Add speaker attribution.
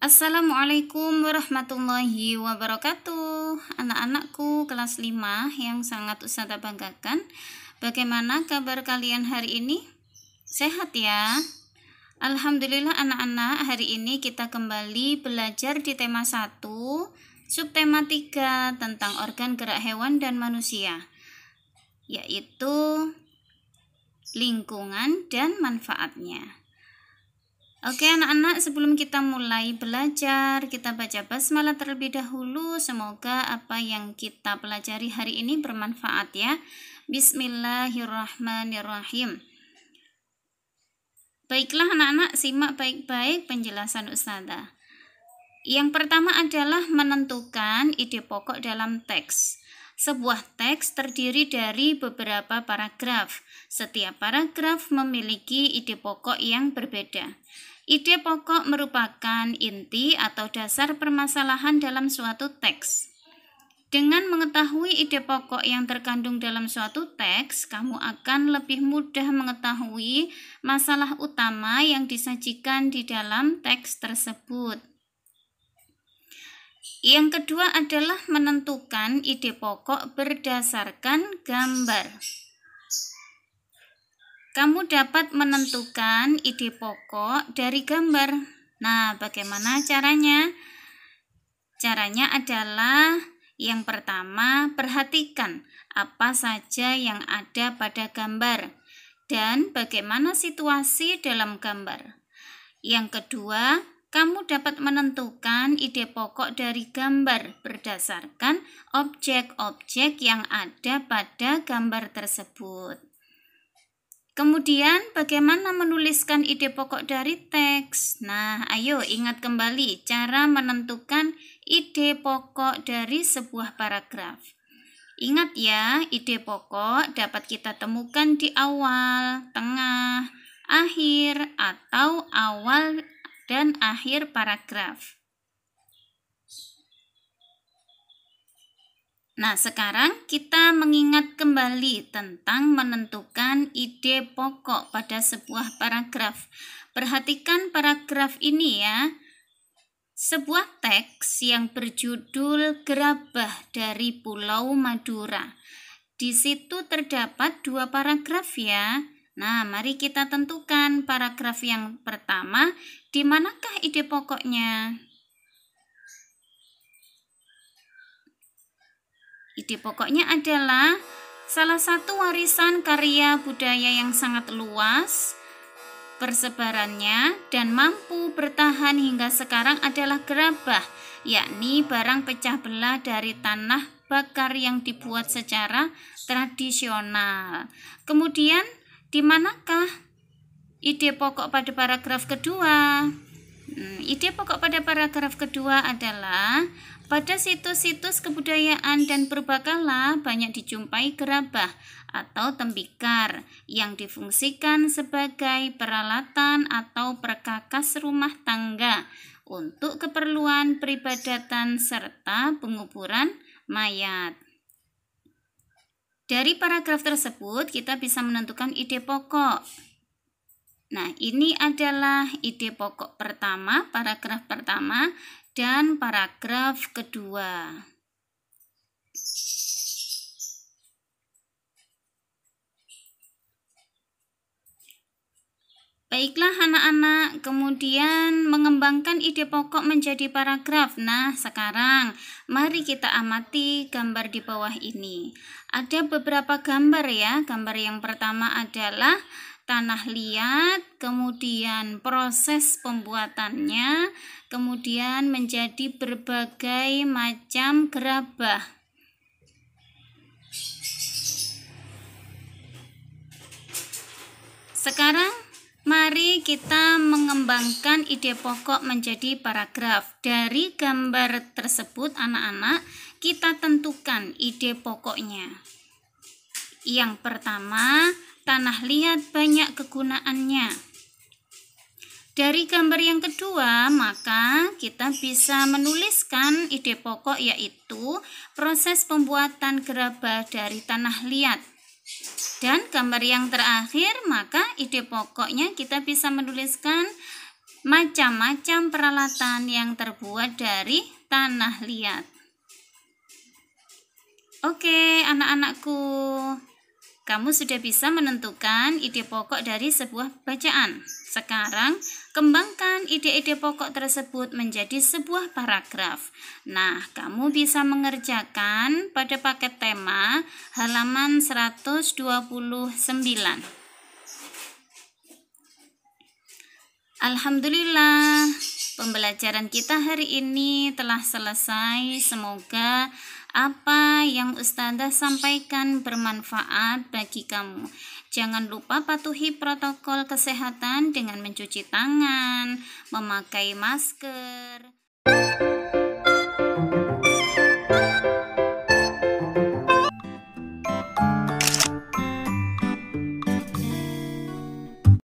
Speaker 1: Assalamualaikum warahmatullahi wabarakatuh. Anak-anakku kelas 5 yang sangat Ustazah banggakan. Bagaimana kabar kalian hari ini? Sehat ya? Alhamdulillah anak-anak, hari ini kita kembali belajar di tema 1, subtema 3 tentang organ gerak hewan dan manusia, yaitu lingkungan dan manfaatnya. Oke anak-anak, sebelum kita mulai belajar, kita baca basmalah terlebih dahulu. Semoga apa yang kita pelajari hari ini bermanfaat ya. Bismillahirrahmanirrahim. Baiklah anak-anak, simak baik-baik penjelasan Ustazah. Yang pertama adalah menentukan ide pokok dalam teks. Sebuah teks terdiri dari beberapa paragraf. Setiap paragraf memiliki ide pokok yang berbeda. Ide pokok merupakan inti atau dasar permasalahan dalam suatu teks. Dengan mengetahui ide pokok yang terkandung dalam suatu teks, kamu akan lebih mudah mengetahui masalah utama yang disajikan di dalam teks tersebut. Yang kedua adalah menentukan ide pokok berdasarkan gambar. Kamu dapat menentukan ide pokok dari gambar. Nah, bagaimana caranya? Caranya adalah yang pertama, perhatikan apa saja yang ada pada gambar dan bagaimana situasi dalam gambar. Yang kedua, kamu dapat menentukan ide pokok dari gambar berdasarkan objek-objek yang ada pada gambar tersebut. Kemudian, bagaimana menuliskan ide pokok dari teks? Nah, ayo ingat kembali cara menentukan ide pokok dari sebuah paragraf. Ingat ya, ide pokok dapat kita temukan di awal, tengah, akhir, atau awal dan akhir paragraf. Nah, sekarang kita mengingat kembali tentang menentukan ide pokok pada sebuah paragraf. Perhatikan paragraf ini ya. Sebuah teks yang berjudul Gerabah dari Pulau Madura. Di situ terdapat 2 paragraf ya. Nah, mari kita tentukan paragraf yang pertama, di manakah ide pokoknya? Ide pokoknya adalah salah satu warisan karya budaya yang sangat luas persebarannya dan mampu bertahan hingga sekarang adalah gerabah, yakni barang pecah belah dari tanah bakar yang dibuat secara tradisional. Kemudian, di manakah ide pokok pada paragraf kedua? Ide pokok pada paragraf kedua adalah pada situs-situs kebudayaan dan purbakala banyak dijumpai gerabah atau tembikar yang difungsikan sebagai peralatan atau perkakas rumah tangga untuk keperluan peribadatan serta penguburan mayat. Dari paragraf tersebut kita bisa menentukan ide pokok. Nah, ini adalah ide pokok pertama, paragraf pertama dan paragraf kedua. Baiklah anak-anak, kemudian mengembangkan ide pokok menjadi paragraf. Nah, sekarang mari kita amati gambar di bawah ini. Ada beberapa gambar ya. Gambar yang pertama adalah tanah liat, kemudian proses pembuatannya, kemudian menjadi berbagai macam gerabah. Sekarang mari kita mengembangkan ide pokok menjadi paragraf. Dari gambar tersebut anak-anak, kita tentukan ide pokoknya. Yang pertama, tanah liat banyak kegunaannya. Dari gambar yang kedua, maka kita bisa menuliskan ide pokok yaitu proses pembuatan gerabah dari tanah liat. Dan gambar yang terakhir, maka ide pokoknya kita bisa menuliskan macam-macam peralatan yang terbuat dari tanah liat. Oke, anak-anakku, kamu sudah bisa menentukan ide pokok dari sebuah bacaan. Sekarang, kembangkan ide-ide pokok tersebut menjadi sebuah paragraf. Nah, kamu bisa mengerjakan pada paket tema halaman 129. Alhamdulillah, pembelajaran kita hari ini telah selesai. Semoga apa yang Ustazah sampaikan bermanfaat bagi kamu. Jangan lupa patuhi protokol kesehatan dengan mencuci tangan, memakai masker.